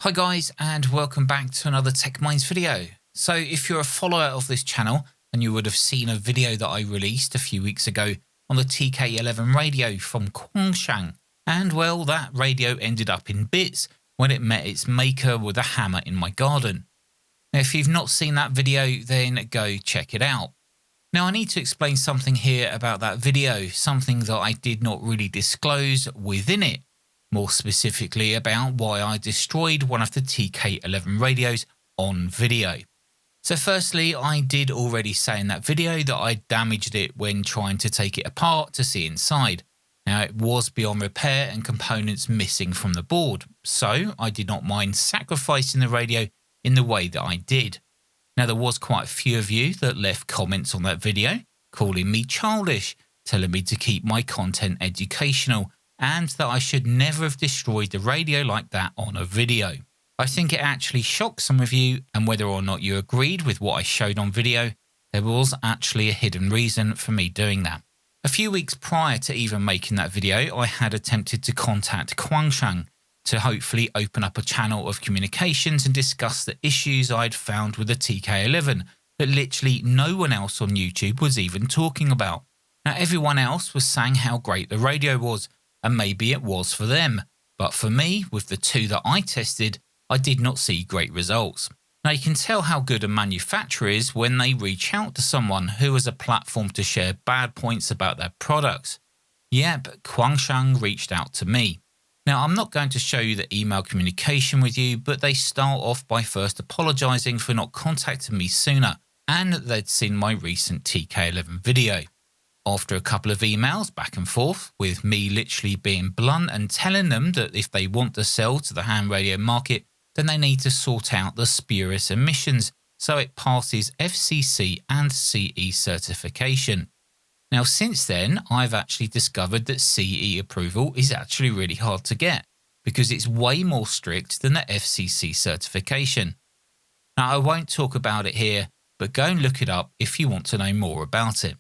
Hi guys, and welcome back to another Tech Minds video. So if you're a follower of this channel, then you would have seen a video that I released a few weeks ago on the TK11 radio from Quansheng. And well, that radio ended up in bits when it met its maker with a hammer in my garden. Now if you've not seen that video, then go check it out. Now I need to explain something here about that video, something that I did not really disclose within it. More specifically about why I destroyed one of the TK11 radios on video. So firstly, I did already say in that video that I damaged it when trying to take it apart to see inside. Now it was beyond repair and components missing from the board, so I did not mind sacrificing the radio in the way that I did. Now there was quite a few of you that left comments on that video, calling me childish, telling me to keep my content educational, and that I should never have destroyed the radio like that on a video. I think it actually shocked some of you, and whether or not you agreed with what I showed on video, there was actually a hidden reason for me doing that. A few weeks prior to even making that video, I had attempted to contact Qhansheng to hopefully open up a channel of communications and discuss the issues I'd found with the TK11 that literally no one else on YouTube was even talking about. Now everyone else was saying how great the radio was, and maybe it was for them, but for me, with the two that I tested, I did not see great results. Now you can tell how good a manufacturer is when they reach out to someone who has a platform to share bad points about their products. Yeah, but Quansheng reached out to me. Now I'm not going to show you the email communication with you, but they start off by first apologising for not contacting me sooner, and that they'd seen my recent TK11 video. After a couple of emails back and forth, with me literally being blunt and telling them that if they want to sell to the ham radio market, then they need to sort out the spurious emissions so it passes FCC and CE certification. Now since then, I've actually discovered that CE approval is actually really hard to get, because it's way more strict than the FCC certification. Now I won't talk about it here, but go and look it up if you want to know more about it.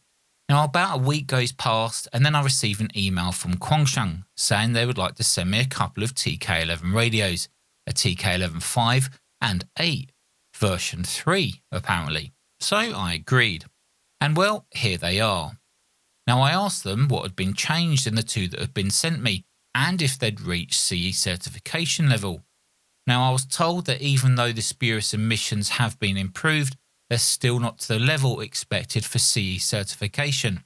Now about a week goes past, and then I receive an email from Quansheng saying they would like to send me a couple of TK11 radios, a TK11 5 and 8, version 3 apparently. So I agreed. And well, here they are. Now I asked them what had been changed in the two that had been sent me, and if they'd reached CE certification level. Now I was told that even though the spurious emissions have been improved, they're still not to the level expected for CE certification.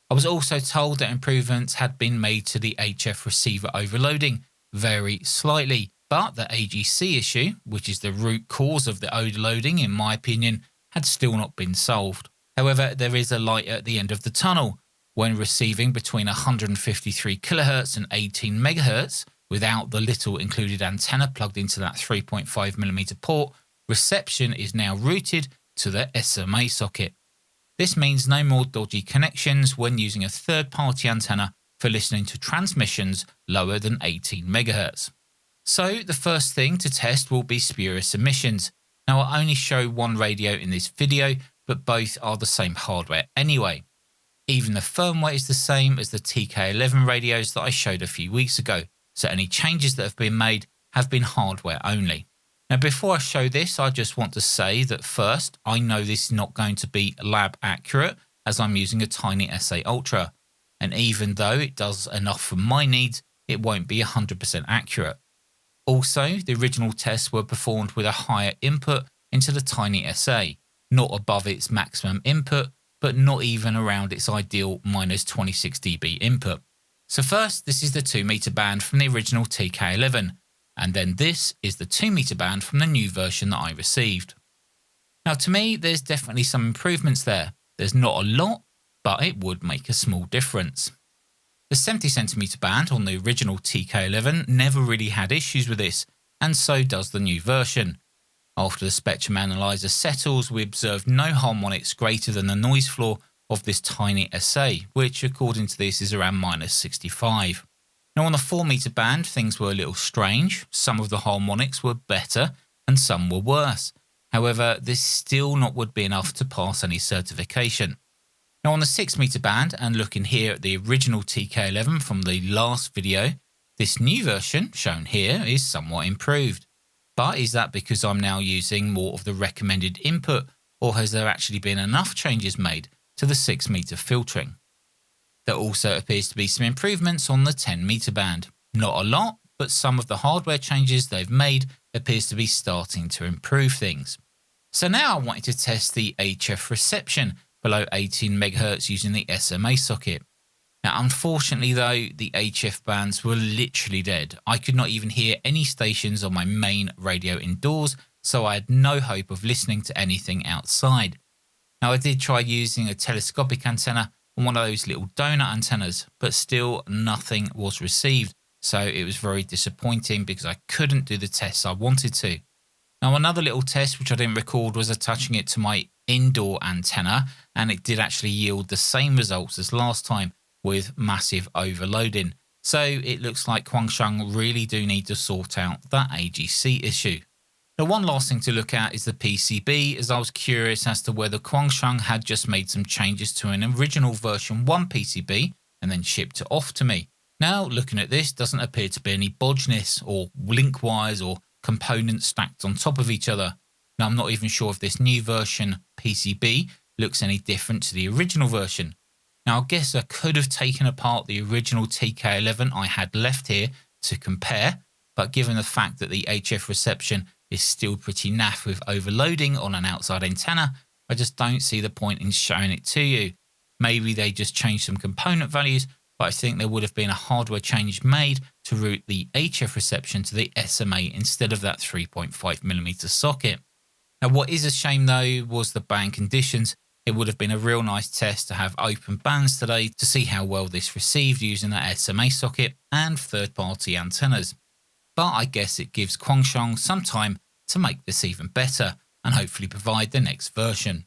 I was also told that improvements had been made to the HF receiver overloading very slightly, but the AGC issue, which is the root cause of the overloading in my opinion, had still not been solved. However, there is a light at the end of the tunnel. When receiving between 153 kHz and 18 MHz, without the little included antenna plugged into that 3.5mm port, reception is now routed to the SMA socket. This means no more dodgy connections when using a third-party antenna for listening to transmissions lower than 18 MHz. So the first thing to test will be spurious emissions. Now I only show one radio in this video, but both are the same hardware anyway. Even the firmware is the same as the TK11 radios that I showed a few weeks ago, so any changes that have been made have been hardware only. Now before I show this, I just want to say that first, I know this is not going to be lab accurate as I'm using a TinySA Ultra, and even though it does enough for my needs, it won't be 100% accurate. Also, the original tests were performed with a higher input into the TinySA, not above its maximum input, but not even around its ideal minus 26 dB input. So first, this is the 2 meter band from the original TK11. And then this is the 2 meter band from the new version that I received. Now to me, there's definitely some improvements there. There's not a lot, but it would make a small difference. The 70cm band on the original TK11 never really had issues with this, and so does the new version. After the spectrum analyzer settles, we observed no harmonics greater than the noise floor of this TinySA, which according to this is around minus 65. Now on the 4 meter band, things were a little strange. Some of the harmonics were better and some were worse. However, this still not would be enough to pass any certification. Now on the 6 meter band, and looking here at the original TK11 from the last video, this new version shown here is somewhat improved. But is that because I'm now using more of the recommended input, or has there actually been enough changes made to the 6-meter filtering? There also appears to be some improvements on the 10-meter band. Not a lot, but some of the hardware changes they've made appears to be starting to improve things. So now I wanted to test the HF reception below 18 MHz using the SMA socket. Now, unfortunately though, the HF bands were literally dead. I could not even hear any stations on my main radio indoors, so I had no hope of listening to anything outside. Now, I did try using a telescopic antenna on one of those little donut antennas, but still nothing was received. So it was very disappointing because I couldn't do the tests I wanted to. Now, another little test which I didn't record was attaching it to my indoor antenna, and it did actually yield the same results as last time, with massive overloading. So it looks like Quansheng really do need to sort out that AGC issue. Now, one last thing to look at is the PCB, as I was curious as to whether Quansheng had just made some changes to an original version 1 PCB and then shipped it off to me. Now, looking at this, doesn't appear to be any bodginess or link wires or components stacked on top of each other. Now, I'm not even sure if this new version PCB looks any different to the original version. Now, I guess I could have taken apart the original TK11 I had left here to compare, but given the fact that the HF reception is still pretty naff with overloading on an outside antenna, I just don't see the point in showing it to you. Maybe they just changed some component values, but I think there would have been a hardware change made to route the HF reception to the SMA instead of that 3.5mm socket. Now, what is a shame though was the band conditions. It would have been a real nice test to have open bands today to see how well this received using that SMA socket and third-party antennas. But I guess it gives Quansheng some time to make this even better and hopefully provide the next version.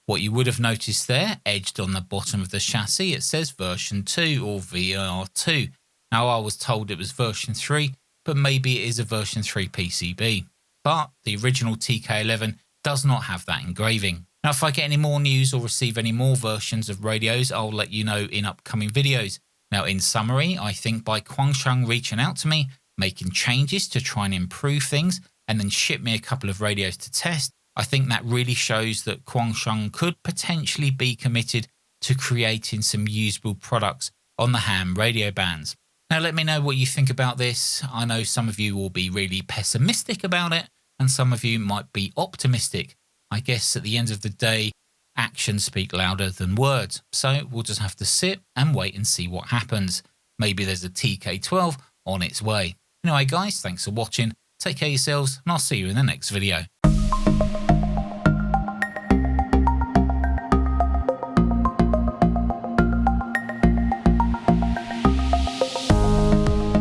What you would have noticed there, edged on the bottom of the chassis, it says version 2 or VR2. Now, I was told it was version 3, but maybe it is a version 3 PCB. But the original TK11 does not have that engraving. Now, if I get any more news or receive any more versions of radios, I'll let you know in upcoming videos. Now, in summary, I think by Quansheng reaching out to me, making changes to try and improve things, and then ship me a couple of radios to test, I think that really shows that Quansheng could potentially be committed to creating some usable products on the ham radio bands. Now, let me know what you think about this. I know some of you will be really pessimistic about it, and some of you might be optimistic. I guess at the end of the day, actions speak louder than words. So we'll just have to sit and wait and see what happens. Maybe there's a TK12 on its way. Anyway, guys, thanks for watching. Take care of yourselves, and I'll see you in the next video.